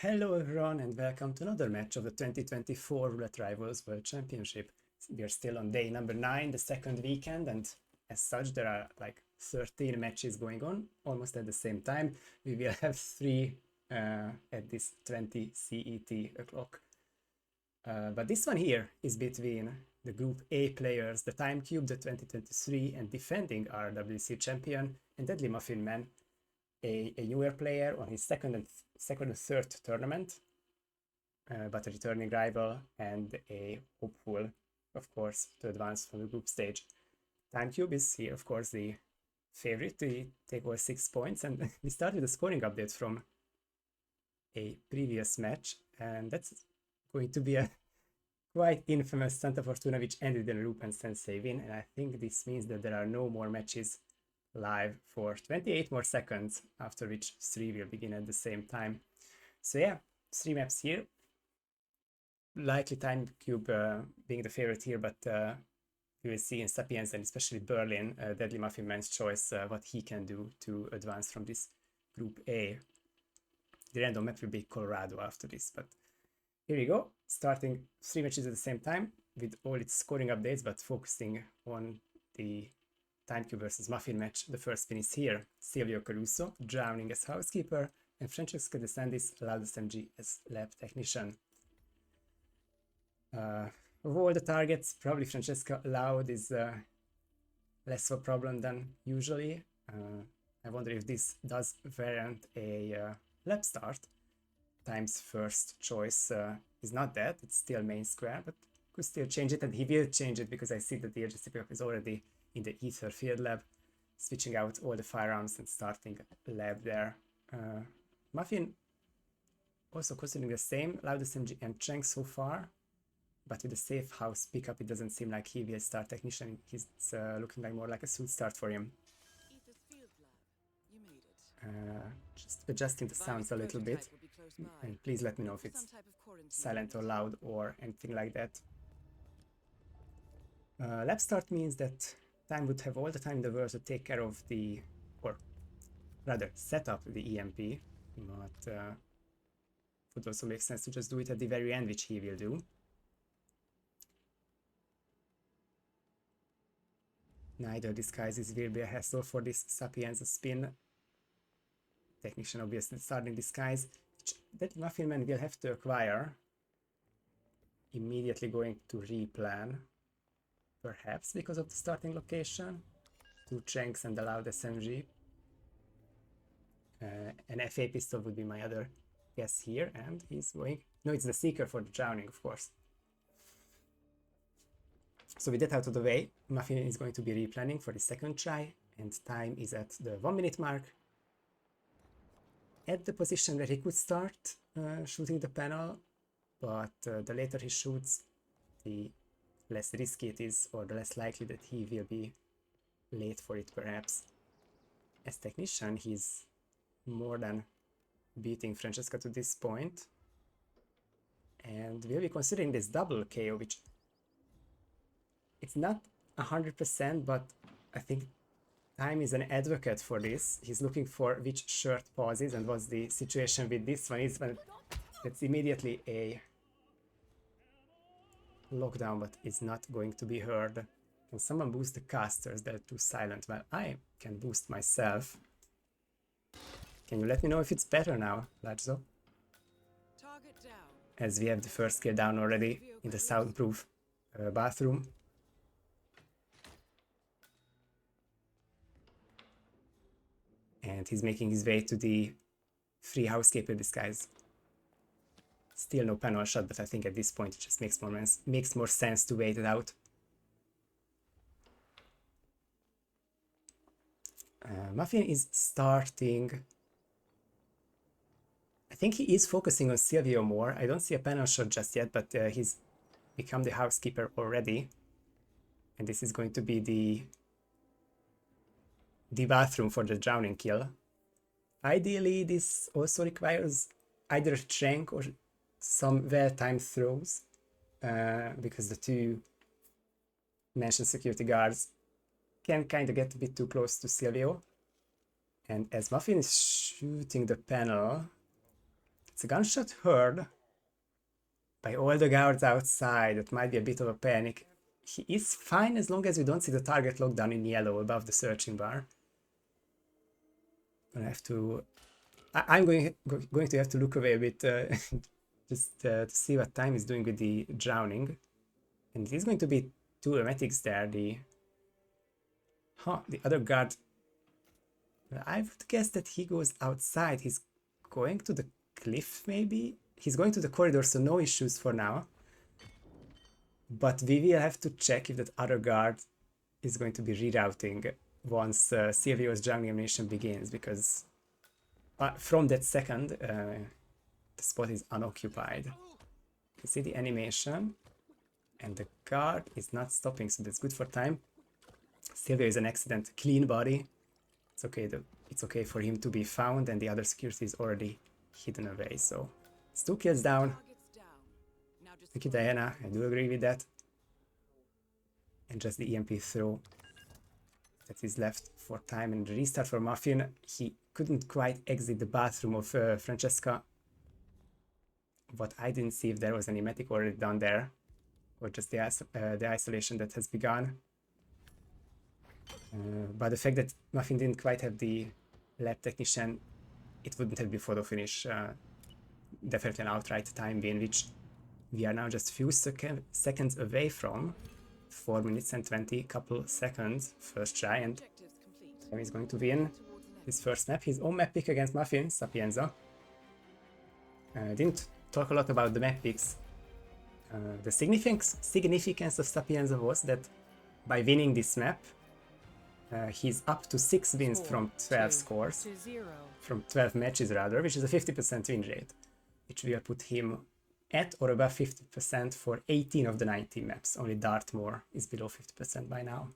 Hello everyone and welcome to another match of the 2024 Roulette Rivals World Championship. We are still on day number 9, the second weekend, and as such there are like 13 matches going on almost at the same time. We will have 3 at this 20 CET o'clock. But this one here is between the Group A players, TheTimeCube, the 2023 and defending RRWC champion, and HITMAN, a newer player on his second and third tournament, but a returning rival and a hopeful, of course, to advance from the group stage. TimeCube is here, of course, the favorite to take all 6 points, and we start with a scoring update from a previous match, and that's going to be a quite infamous Santa Fortuna which ended in a Rupen Sensei win, and I think this means that there are no more matches live for 28 more seconds, after which 3 will begin at the same time. So yeah, 3 maps here. Likely TimeCube being the favorite here, but we will see in Sapienza and especially Berlin, Deadly Muffin Man's choice, what he can do to advance from this Group A. The random map will be Colorado after this, but here we go, starting 3 matches at the same time with all its scoring updates, but focusing on the TimeCube versus Muffin match. The first win is here. Silvio Caruso, Drowning as housekeeper, and Francesca De Sandis, Loud SMG as lab technician. Of all the targets, probably Francesca Loud is less of a problem than usually. I wonder if this does warrant a lap start. Time's first choice is not that, it's still main square, but could still change it, and he will change it because I see that the urgency pickup is already in the Ether field lab, switching out all the firearms and starting lab there. Muffin also considering the same, Loud SMG and Cheng so far, but with the safe house pickup it doesn't seem like he will start technician. He's looking like more like a suit start for him. Just adjusting the sounds a little bit, and please let me know if it's silent or loud or anything like that. Lab start means that Time would have all the time in the world to take care of the, or rather set up the EMP, but would also make sense to just do it at the very end, which he will do. Neither disguises will be a hassle for this Sapienza spin. Technician obviously starting disguise, which that Muffin Man will have to acquire. Immediately going to replan, perhaps because of the starting location. 2 Chenks and the Loud SMG. An FA pistol would be my other guess here, and he's going... No, it's the Seeker for the Drowning, of course. So with that out of the way, Muffin is going to be replanning for the second try, and time is at the 1 minute mark. At the position where he could start shooting the panel, but the later he shoots, the less risky it is, or the less likely that he will be late for it perhaps. As technician, he's more than beating Francesca to this point, and we'll be considering this double KO, which it's not 100%, but I think Time is an advocate for this. He's looking for which shirt pauses, and what's the situation with this one is when it's immediately a lockdown, but it's not going to be heard. Can someone boost the casters? They're too silent. Well, I can boost myself. Can you let me know if it's better now, Lazo? As we have the first kill down already in the soundproof bathroom. And he's making his way to the free housekeeper disguise. Still no panel shot, but I think at this point it just makes more sense to wait it out. Muffin is starting... I think he is focusing on Silvio more. I don't see a panel shot just yet, but he's become the housekeeper already. And this is going to be the bathroom for the Drowning kill. Ideally, this also requires either a Trank or some well-timed throws, because the 2 mansion security guards can kind of get a bit too close to Silvio. And as Muffin is shooting the panel, It's a gunshot heard by all the guards outside. That might be a bit of a panic. He is fine as long as we don't see the target locked down in yellow above the searching bar. I have to... I'm going to have to look away a bit just to see what Time is doing with the drowning. And it is going to be two emetics there. The other guard... I would guess that he goes outside. He's going to the cliff, maybe? He's going to the corridor, so no issues for now. But we will have to check if that other guard is going to be rerouting once Silvio's drowning animation begins, because from that second, the spot is unoccupied. You see the animation, and the guard is not stopping, so that's good for Time. Silvio is an accident, clean body. It's okay. It's okay for him to be found, and the other security is already hidden away. So it's 2 kills down. Thank you, Diana. I do agree with that. And just the EMP throw that is left for Time, and the restart for Muffin. He couldn't quite exit the bathroom of Francesca, but I didn't see if there was any medic already down there, or just the isolation that has begun. But the fact that Muffin didn't quite have the lab technician, it wouldn't have been photo finish. Definitely an outright Time win, which we are now just a few seconds away from. 4 minutes and 20 couple seconds. First try, and Time is going to win his first map. His own map pick against Muffin, Sapienza. Didn't talk a lot about the map picks. The significance of Sapienza was that by winning this map, he's up to 6 wins from 12 scores, from 12 matches rather, which is a 50% win rate, which will put him at or above 50% for 18 of the 19 maps. Only Dartmoor is below 50% by now.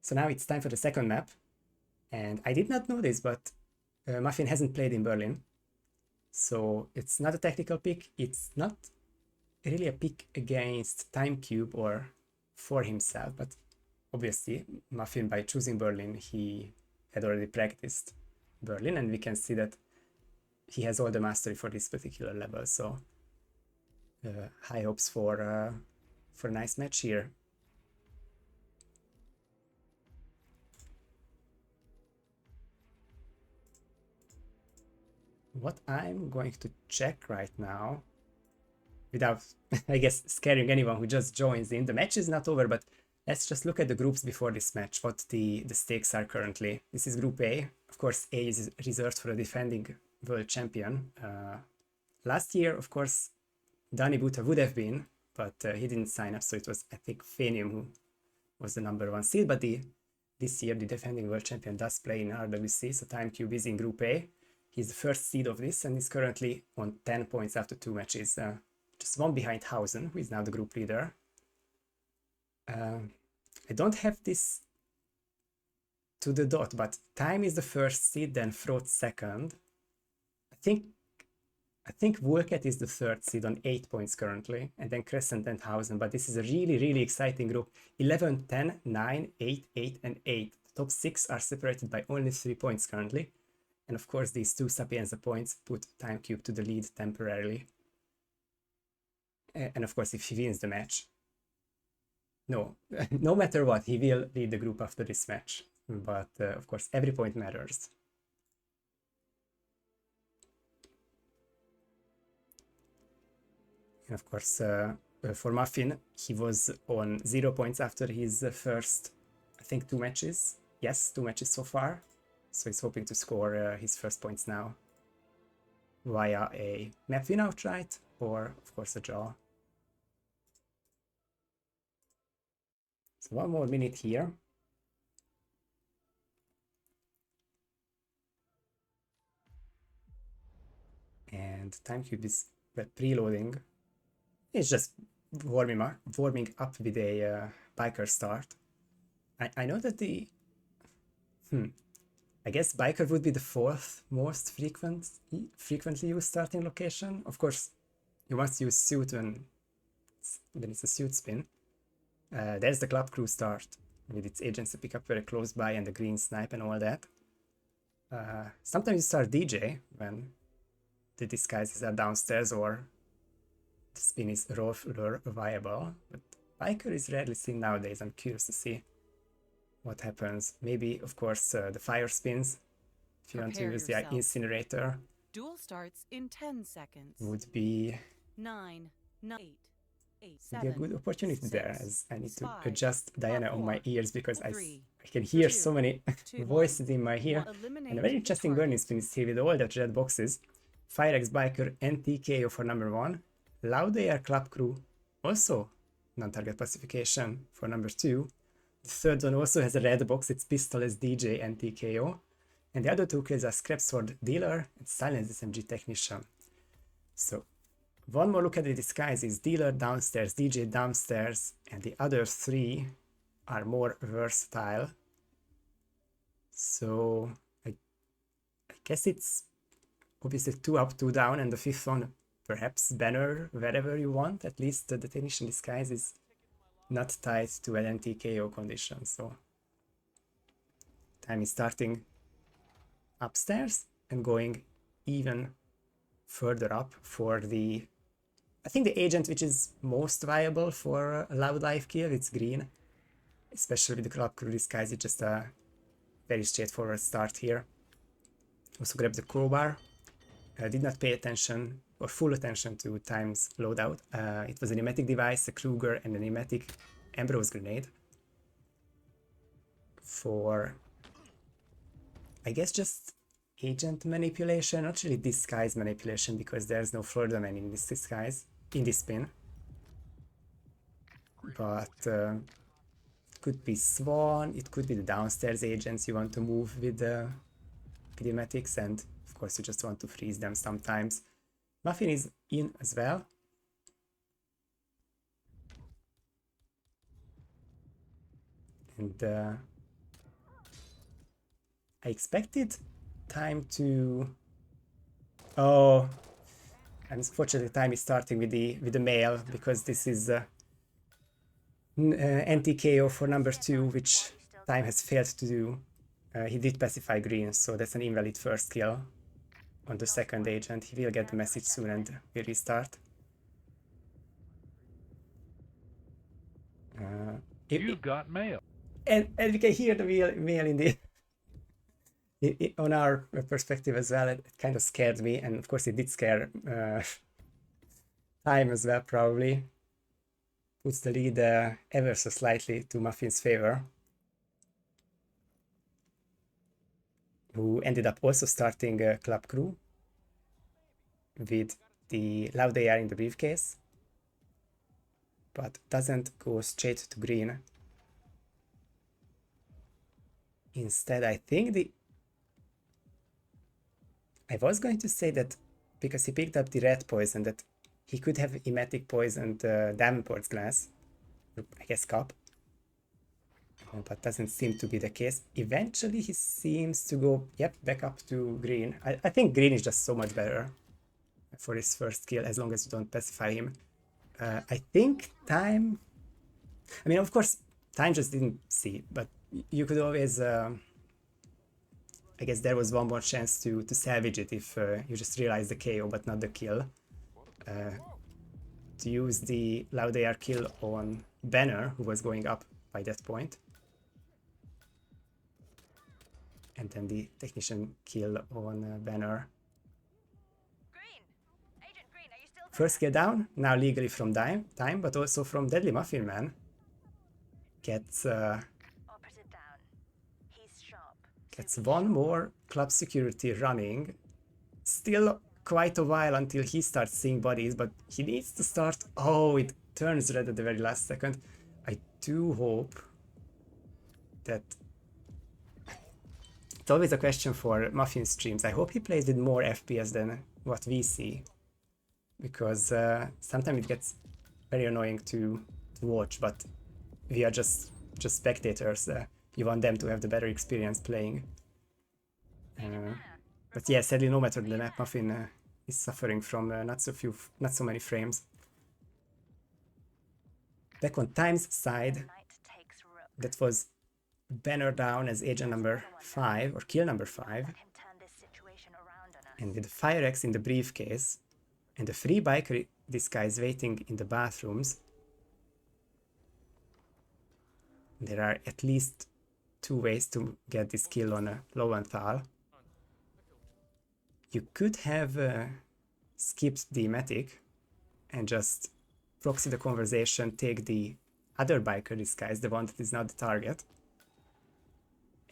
So now it's time for the second map, and I did not know this, but Muffin hasn't played in Berlin, so it's not a technical pick. It's not really a pick against TimeCube or for himself, but obviously Muffin, by choosing Berlin, he had already practiced Berlin, and we can see that he has all the mastery for this particular level, so high hopes for a nice match here. What I'm going to check right now, without I guess scaring anyone who just joins in, the match is not over, but let's just look at the groups before this match, what the stakes are currently. This is Group A. Of course, A is reserved for a defending world champion. Last year, of course, Danny Buta would have been, but he didn't sign up, so it was, I think, Fenium who was the #1 seed. But this year, the defending world champion does play in RRWC, so TimeCube is in Group A. He's the first seed of this, and is currently on 10 points after 2 matches. Just one behind Hausen, who is now the group leader. I don't have this to the dot, but Time is the first seed, then Fraught second. I think Vulket is the third seed on 8 points currently, and then Crescent and Hausen. But this is a really exciting group. 11, 10, 9, 8, 8, and 8. The top 6 are separated by only 3 points currently. And of course, these 2 Sapienza points put TimeCube to the lead temporarily. And of course, if he wins the match, no matter what, he will lead the group after this match. But of course, every point matters. And of course, for Muffin, he was on 0 points after his first, I think, 2 matches. Yes, 2 matches so far. So he's hoping to score his first points now via a map win outright, or of course a draw. So 1 more minute here. And TimeCube is preloading. It's just warming up with a biker start. I know that the I guess biker would be the 4th most frequently used starting location. Of course, you must use suit when it's a suit spin. There's the club crew start with its agency pickup very close by, and the green snipe and all that. Sometimes you start DJ when the disguises are downstairs or the spin is roller viable. But Biker is rarely seen nowadays. I'm curious to see what happens. Maybe, of course, the fire spins. If you want to use the incinerator. Duel starts in 10 seconds. Would be 9, 8, 8, would be a good opportunity 6, there, as I need to 5, adjust Diana 4, on my ears because 3, I can hear 2, so many 2, voices in my ear. And a very interesting burning spin is here with all the red boxes. Firex Biker and TKO for number 1. Loud Air Club Crew, also non-target pacification for number 2. The third one also has a red box, it's Pistols DJ and TKO. And the other two kills are Scrap Sword Dealer and Silence SMG Technician. So, one more look at the disguises: Dealer downstairs, DJ downstairs, and the other 3 are more versatile. So, I guess it's obviously 2 up, 2 down, and the 5th one perhaps banner wherever you want. At least the Technician disguise is not tied to an NTKO condition. So, time is starting upstairs and going even further up for the, I think the agent which is most viable for a loud life kill, it's green. Especially with the Club Crew disguise, it's just a very straightforward start here. Also grab the crowbar. Did not pay attention or full attention to Time's loadout. It was a pneumatic device, a Kruger, and a pneumatic Ambrose grenade. For, I guess, just agent manipulation, not really disguise manipulation, because there's no floor domain in this disguise, in this spin. But it could be Swan, it could be the downstairs agents you want to move with the pneumatics, and of course you just want to freeze them sometimes. Muffin is in as well. And I expected Time to... Oh, unfortunately Time is starting with the male, because this is NTKO for number 2, which Time has failed to do. He did pacify green, so that's an invalid first kill on the second agent. He will get the message soon and will restart. You've got mail. And we can hear the mail in the on our perspective as well. It kind of scared me, and of course it did scare Time as well, probably. Puts the lead ever so slightly to Muffin's favor, who ended up also starting Club Crew with the Loud AR in the briefcase, but doesn't go straight to green. Instead, I think I was going to say that because he picked up the red poison, that he could have emetic poisoned Davenport's glass, I guess cup, but doesn't seem to be the case. Eventually he seems to go, yep, back up to green. I think green is just so much better for his first kill, as long as you don't pacify him. I think Time, I mean, of course, Time just didn't see, but you could always, I guess there was one more chance to salvage it if you just realize the KO but not the kill. To use the Loud AR kill on Banner, who was going up by that point. And then the Technician kill on Banner. Green. Agent Green, are you still there? First kill down, now legally from Time, but also from Deadly Muffin Man. Gets Opposite down. He's sharp. gets one more club security running. Still quite a while until he starts seeing bodies, but he needs to start. Oh, it turns red at the very last second. I do hope that... It's always a question for Muffin streams. I hope he plays with more FPS than what we see, because sometimes it gets very annoying to watch, but we are just spectators. You want them to have the better experience playing. But yeah, sadly, no matter the map, Muffin is suffering from not so many frames. Back on Time's side, that was Banner down as agent number 5, or kill number 5. And with the fire axe in the briefcase and the free biker disguise waiting in the bathrooms, there are at least 2 ways to get this kill on a Lowenthal. You could have skipped the medic and just proxy the conversation, take the other biker disguise, the one that is not the target,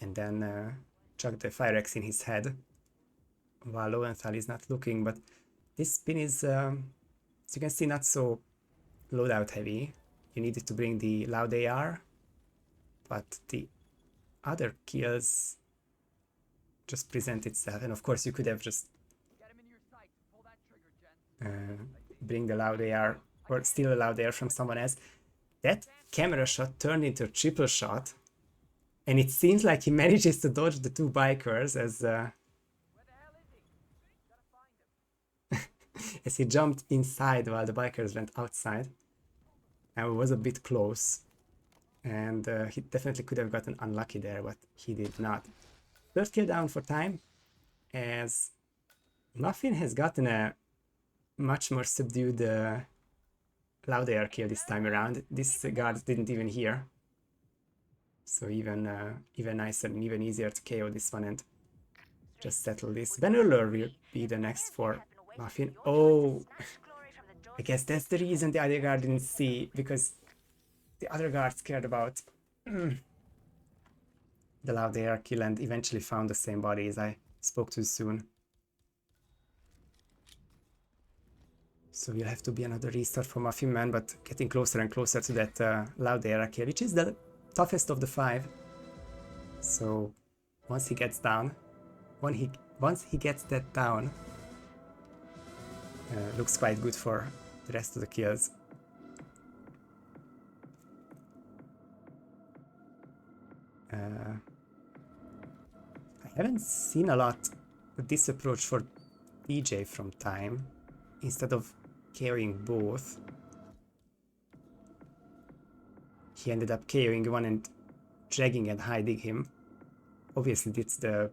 and then chuck the fire axe in his head while Lowenthal is not looking. But this spin is, as you can see, not so loadout heavy. You needed to bring the loud AR, but the other kills just present itself. And of course you could have just bring the loud AR or steal a loud AR from someone else. That camera shot turned into a triple shot, and it seems like he manages to dodge the 2 bikers as as he jumped inside while the bikers went outside. And it was a bit close, and he definitely could have gotten unlucky there, but he did not. 3rd kill down for time, as Muffin has gotten a much more subdued loud AR kill this time around. This guard didn't even hear, so even nicer and even easier to KO this one and just settle this. Bannerlure will be the next for Muffin. Oh, I guess that's the reason the other guard didn't see, because the other guards cared about the loud AR kill and eventually found the same bodies. I spoke too soon. So we'll have to be another restart for Muffin Man, but getting closer and closer to that loud AR kill, which is the toughest of the 5. So once he gets down, once he gets that down, looks quite good for the rest of the kills. I haven't seen a lot of this approach for DJ from time. Instead of KOing both, he ended up KOing one and dragging and hiding him. Obviously it's the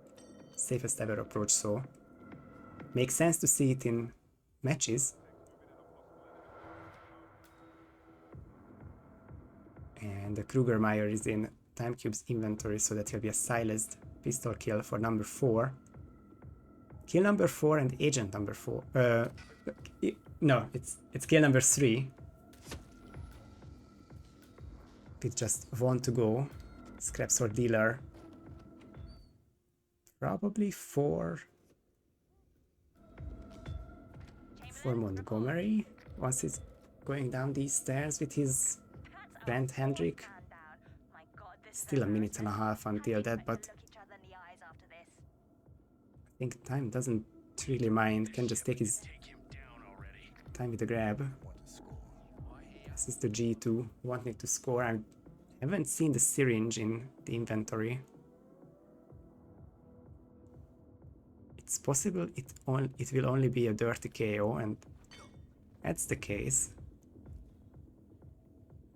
safest ever approach, so makes sense to see it in matches. And the Krugermeyer is in TimeCube's inventory, so that he'll be a silenced pistol kill for number 4. Kill number 4 and agent number 4. No, it's kill number 3. With just 1 to go. Scraps or dealer. Probably 4 for Montgomery. Once he's going down these stairs with his friend Hendrik. Still a minute and a half until that, but I think time doesn't really mind, can just take his time with the grab. This is the G2, wanting to score. I haven't seen the syringe in the inventory. It's possible it will only be a dirty KO, and that's the case.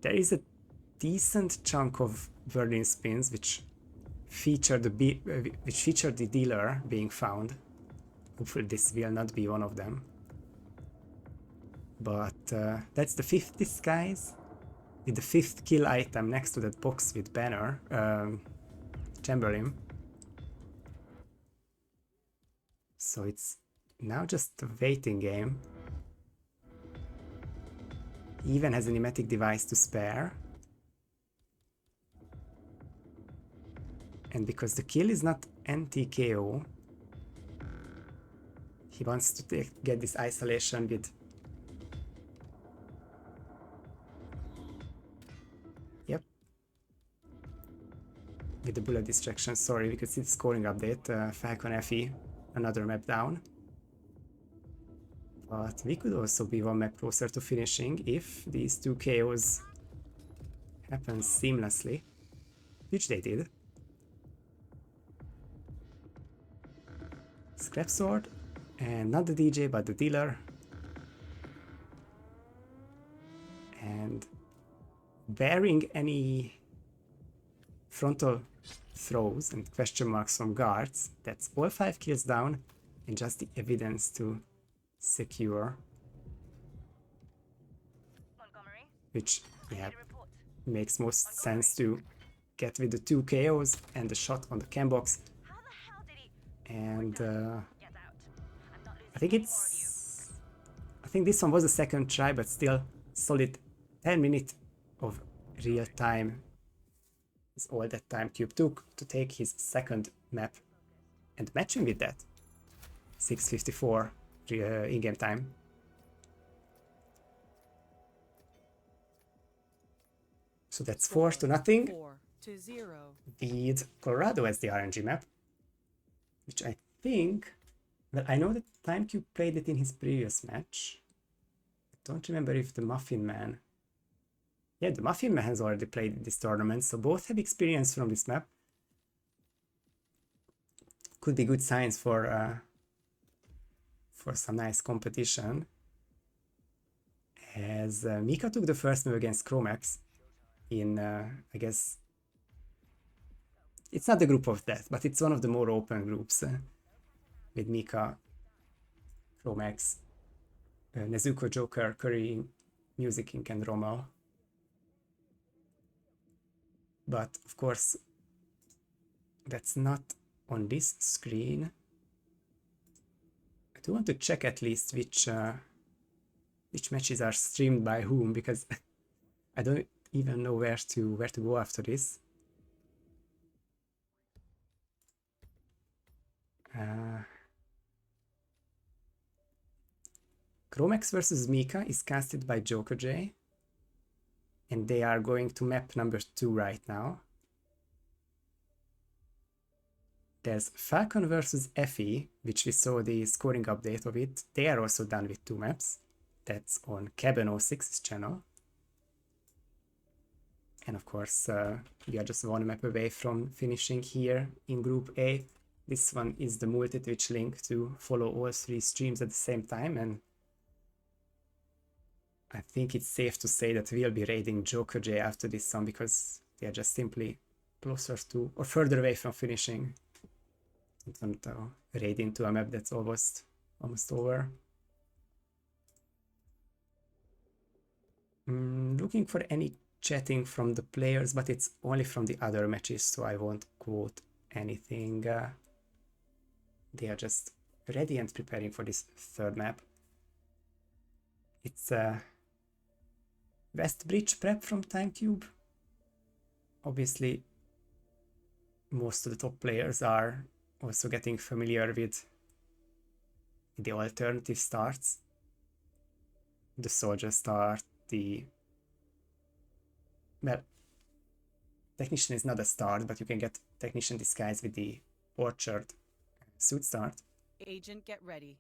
There is a decent chunk of Berlin spins which feature the dealer being found. Hopefully this will not be one of them. But that's the 5th disguise with the 5th kill item next to that box with banner, Chamberlain. So it's now just a waiting game. He even has a pneumatic device to spare. And because the kill is not anti-KO, he wants to get this isolation with... Yep. With the bullet distraction, sorry, we could see the scoring update. Falcon FE, another map down. But we could also be 1 map closer to finishing if these 2 KOs happen seamlessly, which they did. Scrap sword, and not the DJ but the dealer. And bearing any frontal throws and question marks from guards, that's all 5 kills down and just the evidence to secure, Montgomery, which, I yeah, need a report. makes most sense to get with the 2 KOs and the shot on the cam box. How the hell did he And get out? I'm not I think losing any more of you. I think this one was a second try, but still solid 10 minutes of real time is all that TimeCube took to take his second map and matching with that 6:54 in-game time. So that's 4-0 4-0. with Colorado as the RNG map, which I think, well, I know that TimeCube played it in his previous match. I don't remember if the Muffin Man. Yeah, the Muffin Man has already played this tournament, so both have experience from this map. Could be good signs for some nice competition. As Mika took the first move against Chromax in, I guess, it's not the group of death, but it's one of the more open groups with Mika, Chromax, Nezuko, Joker, Curry, Music Inc. and Rommel. But of course, that's not on this screen. I do want to check at least which matches are streamed by whom, because I don't even know where to go after this. Chromax versus Mika is casted by Joker J, and they are going to map number 2 right now. There's Falcon versus Effie, which we saw the scoring update of it. They are also done with 2 maps. That's on Cabin 06's channel. And of course, we are just 1 map away from finishing here in Group A. This one is the multi-Twitch link to follow all 3 streams at the same time, and I think it's safe to say that we'll be raiding Joker J after this one, because they are just simply closer to or further away from finishing. I don't want to raid into a map that's almost over. Looking for any chatting from the players, but it's only from the other matches, so I won't quote anything. They are just ready and preparing for this 3rd map. It's West Bridge prep from TimeCube. Obviously, most of the top players are also getting familiar with the alternative starts. The Soldier start, well, Technician is not a start, but you can get Technician disguise with the Orchard suit start. Agent, get ready.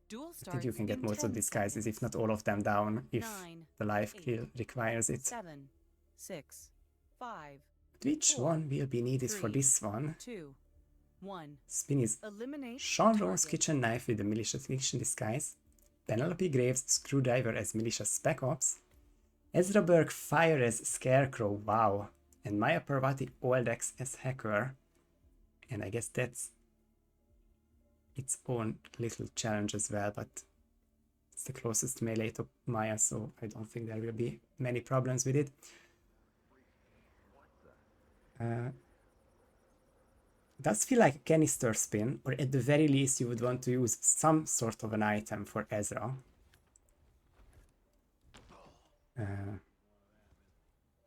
Dual I think you can get most of 10 disguises, if seconds. not all of them down, if 9, the live 8, kill requires it. 7, 6, 5, Which 4, one will be needed for 3, this one? 2, 1. Spin is Eliminate Sean target. Rowe's Kitchen Knife with the Militia Technician disguise, Penelope Graves Screwdriver as Militia Spec Ops, Ezra Burke Fire as Scarecrow, wow, and Maya Parvati Old X as Hacker. And I guess that's its own little challenge as well, but it's the closest melee to Maya, so I don't think there will be many problems with it. Does feel like a canister spin, or at the very least you would want to use some sort of an item for Ezra.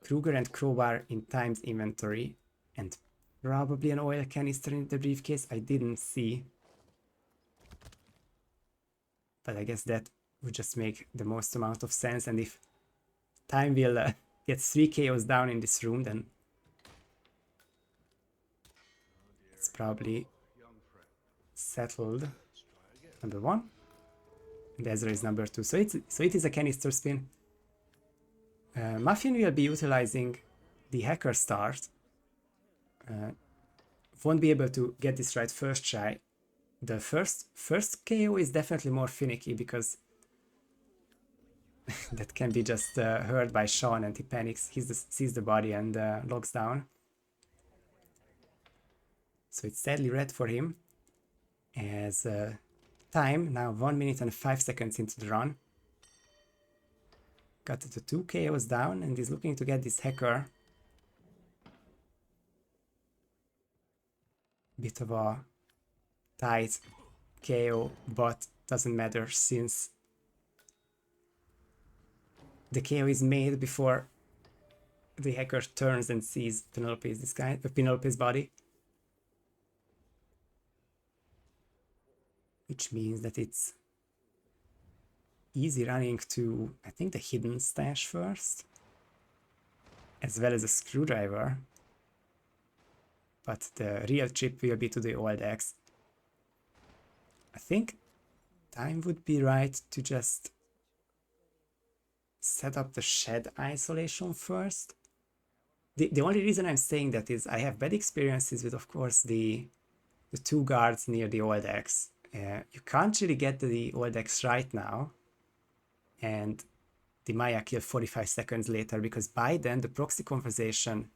Kruger and Crowbar in Time's inventory, and probably an oil canister in the briefcase. I didn't see, but I guess that would just make the most amount of sense, and if Time will get 3 KOs down in this room, then it's probably settled. Number 1, and Ezra is number 2, so it is a canister spin. Muffin will be utilizing the Hacker start. Won't be able to get this right first try. The first KO is definitely more finicky, because that can be just heard by Sean, and he panics, sees the body and logs down. So it's sadly red for him. As time, now 1 minute and 5 seconds into the run. Got the 2 KOs down and is looking to get this hacker. Bit of a tight KO, but doesn't matter since the KO is made before the hacker turns and sees Penelope's body. Which means that it's easy running to, I think, the hidden stash first, as well as a screwdriver. But the real trip will be to the old X. I think time would be right to just set up the shed isolation first. The only reason I'm saying that is I have bad experiences with, of course, the 2 guards near the old X. You can't really get to the old X right now, and the Maya kill 45 seconds later, because by then the proxy conversation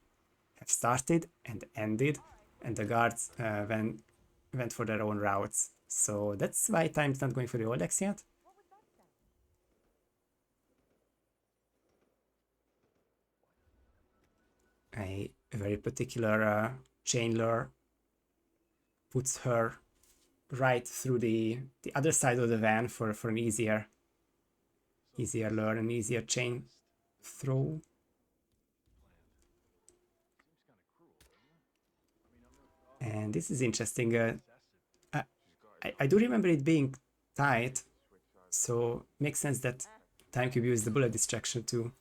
have started and ended, and the guards went for their own routes. So that's why time's not going for the old X yet. A very particular chain puts her right through the other side of the van for an easier lure and easier chain throw. And this is interesting. I do remember it being tight, so makes sense that TimeCube used the bullet distraction to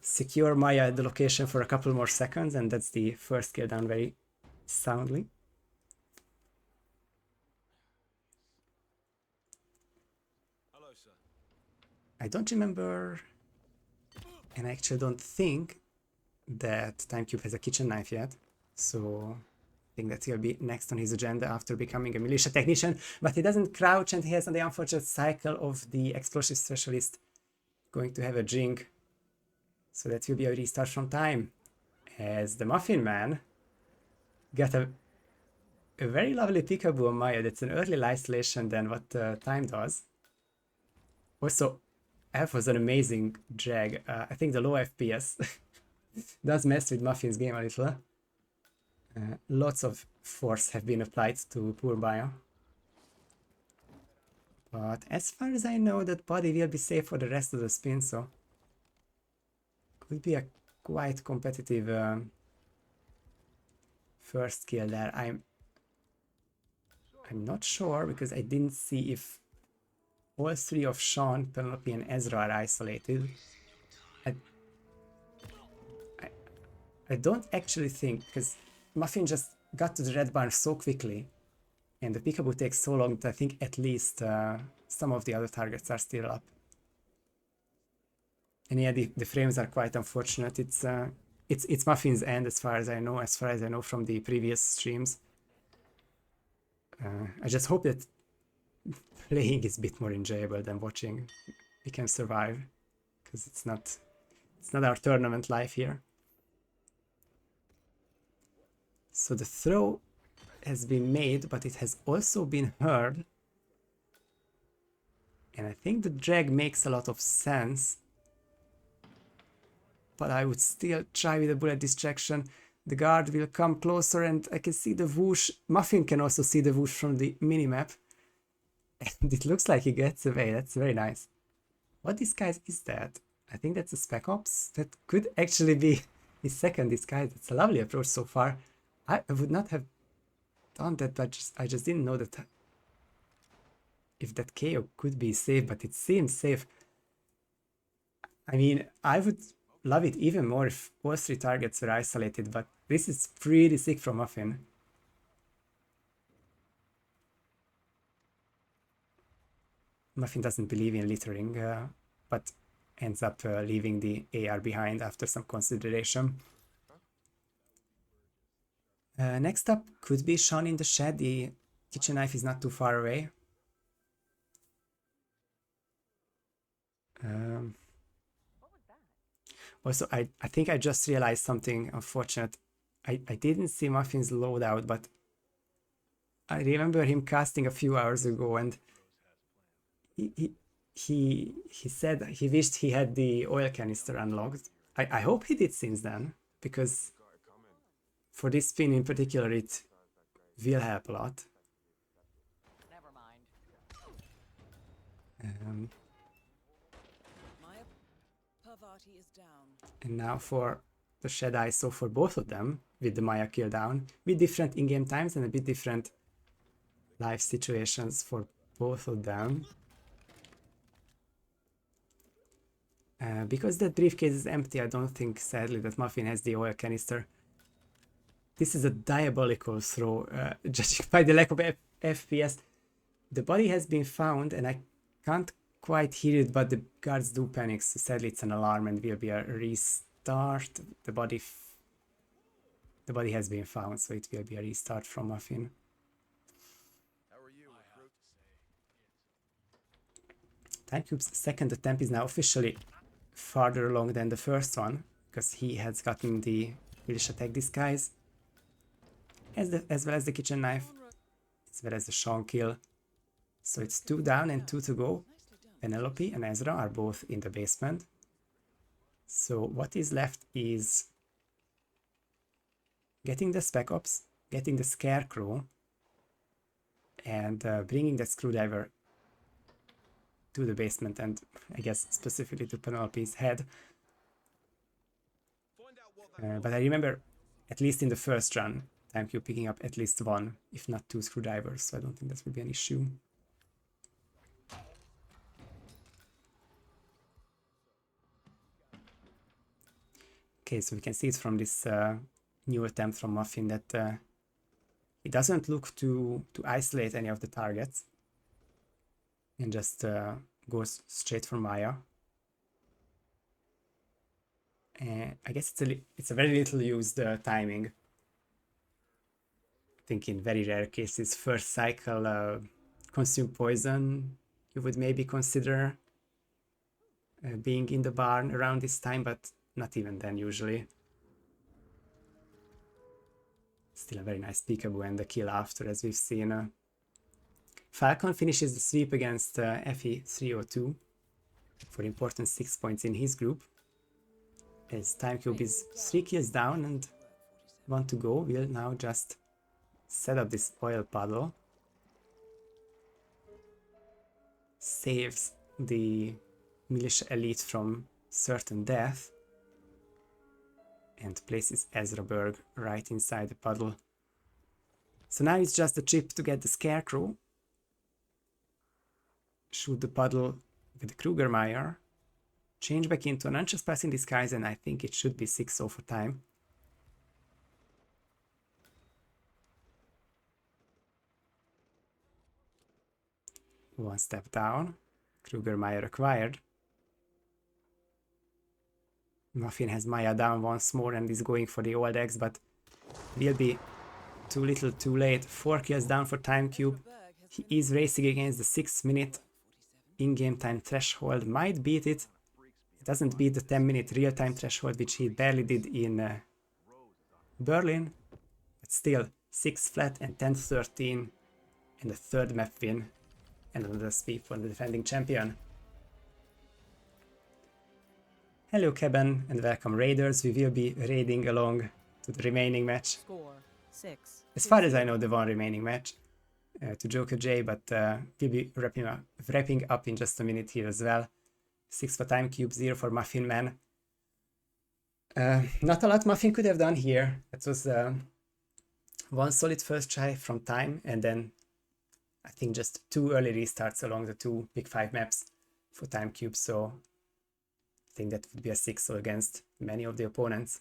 secure Maya at the location for a couple more seconds, and that's the first kill down very soundly. Hello, sir. I don't remember, and I actually don't think that TimeCube has a kitchen knife yet, so I think that he'll be next on his agenda after becoming a militia technician, but he doesn't crouch, and he has the unfortunate cycle of the explosive specialist going to have a drink. So that will be a restart from time, as the Muffin Man got a very lovely peekaboo on Maya. That's an early isolation than what time does. Also, F was an amazing drag. I think the low FPS does mess with Muffin's game a little. Lots of force have been applied to poor Maya. But as far as I know, that body will be safe for the rest of the spin, so could be a quite competitive first kill there. I'm not sure, because I didn't see if all 3 of Sean, Penelope, and Ezra are isolated. I don't actually think, because Muffin just got to the red barn so quickly, and the peekaboo takes so long that I think at least some of the other targets are still up. And yeah, the frames are quite unfortunate. It's Muffin's end as far as I know from the previous streams. I just hope that playing is a bit more enjoyable than watching. We can survive, because it's not our tournament life here. So the throw has been made, but it has also been heard. And I think the drag makes a lot of sense. But I would still try with a bullet distraction. The guard will come closer, and I can see the whoosh. Muffin can also see the whoosh from the minimap. And it looks like he gets away. That's very nice. What disguise is that? I think that's a Spec Ops. That could actually be his second disguise. It's a lovely approach so far. I would not have done that, but I just didn't know that if that KO could be safe, but it seems safe. I mean, I would love it even more if all 3 targets were isolated, but this is pretty sick from Muffin. Muffin doesn't believe in littering, but ends up leaving the AR behind after some consideration. Next up could be Sean in the shed. The kitchen knife is not too far away. Also, I think I just realized something unfortunate. I didn't see Muffin's loadout, but I remember him casting a few hours ago, and he said he wished he had the oil canister unlocked. I hope he did since then, because for this spin in particular it will help a lot. Never mind. Parvati is down. And now for the Shed ISO for both of them, with the Maya kill down, with different in-game times and a bit different life situations for both of them. Because that briefcase is empty, I don't think, sadly, that Muffin has the oil canister. This is a diabolical throw, judging by the lack of FPS. The body has been found, and I can't quite hear it, but the guards do panic, so sadly it's an alarm and will be a restart. The body has been found, so it will be a restart from Muffin. How are you, recruit? TimeCube's second attempt is now officially farther along than the first one, because he has gotten the militia tech disguise, as well as the kitchen knife, as well as the Sean kill. So it's 2 down and 2 to go. Penelope and Ezra are both in the basement. So what is left is getting the Spec Ops, getting the Scarecrow, and bringing that screwdriver to the basement, and I guess specifically to Penelope's head. But I remember, at least in the first run, TimeCube picking up at least 1, if not 2 screwdrivers, so I don't think that would be an issue. Okay, so we can see it from this new attempt from Muffin that he doesn't look to isolate any of the targets and just goes straight for Maya. I guess it's a very little used timing. I think in very rare cases, first cycle consume poison, you would maybe consider being in the barn around this time, but not even then usually. Still a very nice peekaboo and the kill after, as we've seen. Falcon finishes the sweep against FE302 for important 6 points in his group. As TimeCube is 3 kills down and 1 to go, we'll now just set up this oil puddle. Saves the militia elite from certain death. And places Ezra Berg right inside the puddle. So now it's just a chip to get the Scarecrow. Shoot the puddle with the Krugermeyer. Change back into an uncharged passing disguise, and I think it should be 6-0 for time. One step down. Krugermeyer acquired. Muffin has Maya down once more and is going for the old X, but will be too little too late. 4 kills down for TimeCube. He is racing against the 6-minute in-game time threshold. Might beat it. It doesn't beat the 10-minute real-time threshold, which he barely did in Berlin. But still, 6 flat and 10-13 and the third map win. And another sweep for the defending champion. Hello Keben and welcome Raiders. We will be raiding along to the remaining match. Score 6. As far as I know, the one remaining match to Joker J, but we'll be wrapping up in just a minute here as well. 6 for TimeCube, 0 for Muffin Man. Not a lot Muffin could have done here. It was one solid first try from Time, and then I think just 2 early restarts along the 2 Big 5 maps for TimeCube, so I think that would be a 6-0 against many of the opponents.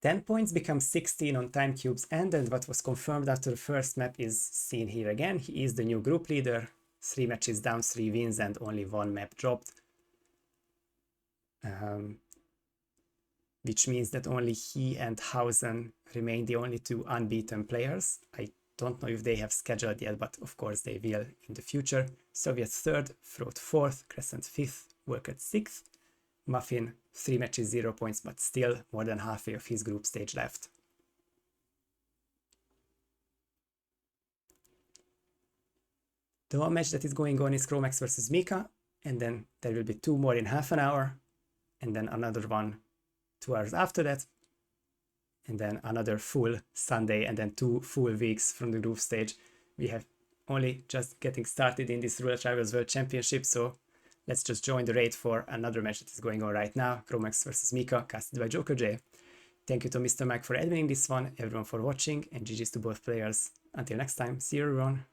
Ten points become 16 on TimeCube's end, and what was confirmed after the first map is seen here again. He is the new group leader, 3 matches down, 3 wins, and only 1 map dropped. Which means that only he and Hausen remain the only 2 unbeaten players. I don't know if they have scheduled yet, but of course they will in the future. Soviet 3rd, Frot 4th, Crescent 5th, Work at 6th, Muffin 3 matches 0 points, but still more than halfway of his group stage left. The one match that is going on is Chromax versus Mika, and then there will be 2 more in half an hour, and then another one 2 hours after that, and then another full Sunday, and then 2 full weeks from the group stage. We have only just getting started in this Roulette Rivals World Championship, so let's just join the raid for another match that is going on right now, Chromax versus Mika, casted by Joker J. Thank you to Mr. Mike for adminning this one, everyone for watching, and GG's to both players. Until next time, see you everyone!